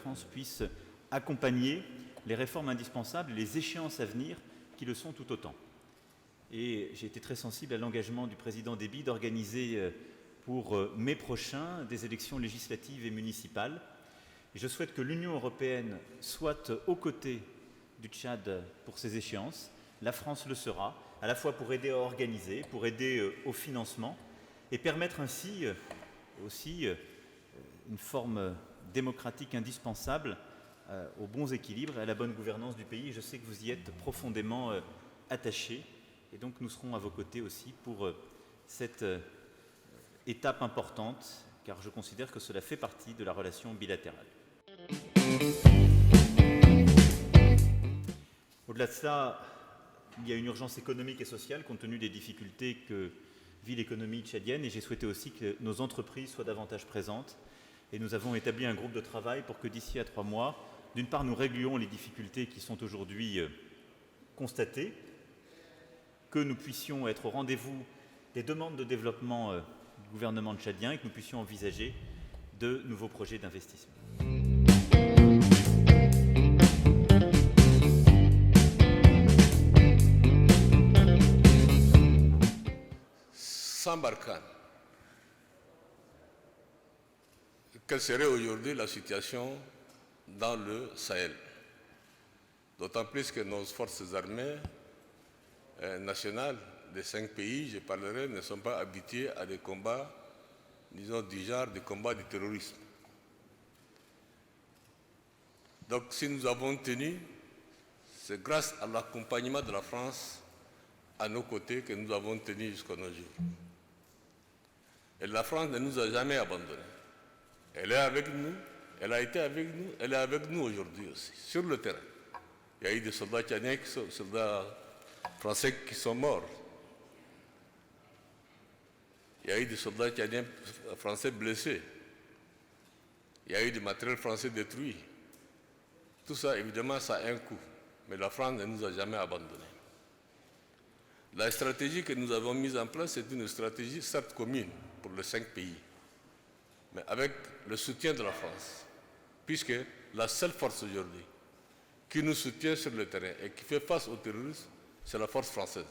France puisse accompagner les réformes indispensables et les échéances à venir qui le sont tout autant. Et j'ai été très sensible à l'engagement du président Déby d'organiser pour mai prochain des élections législatives et municipales. Et je souhaite que l'Union européenne soit aux côtés du Tchad pour ces échéances. La France le sera, à la fois pour aider à organiser, pour aider au financement et permettre ainsi aussi une forme démocratique indispensable aux bons équilibres et à la bonne gouvernance du pays. Je sais que vous y êtes profondément attachés et donc nous serons à vos côtés aussi pour cette étape importante, car je considère que cela fait partie de la relation bilatérale. Au-delà de cela, il y a une urgence économique et sociale compte tenu des difficultés que vit l'économie tchadienne et j'ai souhaité aussi que nos entreprises soient davantage présentes et nous avons établi un groupe de travail pour que d'ici à 3 mois, d'une part, nous réglions les difficultés qui sont aujourd'hui constatées, que nous puissions être au rendez-vous des demandes de développement du gouvernement tchadien et que nous puissions envisager de nouveaux projets d'investissement. Sans Barkhane, quelle serait aujourd'hui la situation dans le Sahel? D'autant plus que nos forces armées nationales des 5 pays, je parlerai, ne sont pas habituées à des combats, disons, du genre des combats du terrorisme. Donc si nous avons tenu, c'est grâce à l'accompagnement de la France à nos côtés que nous avons tenu jusqu'à nos jours. Et la France ne nous a jamais abandonnés. Elle est avec nous, elle a été avec nous, elle est avec nous aujourd'hui aussi, sur le terrain. Il y a eu des soldats tchadiens, des soldats français qui sont morts. Il y a eu des soldats tchadiens français blessés. Il y a eu du matériel français détruit. Tout ça, évidemment, ça a un coût. Mais la France ne nous a jamais abandonnés. La stratégie que nous avons mise en place, c'est une stratégie certes commune pour les 5 pays, mais avec le soutien de la France, puisque la seule force aujourd'hui qui nous soutient sur le terrain et qui fait face aux terroristes, c'est la force française.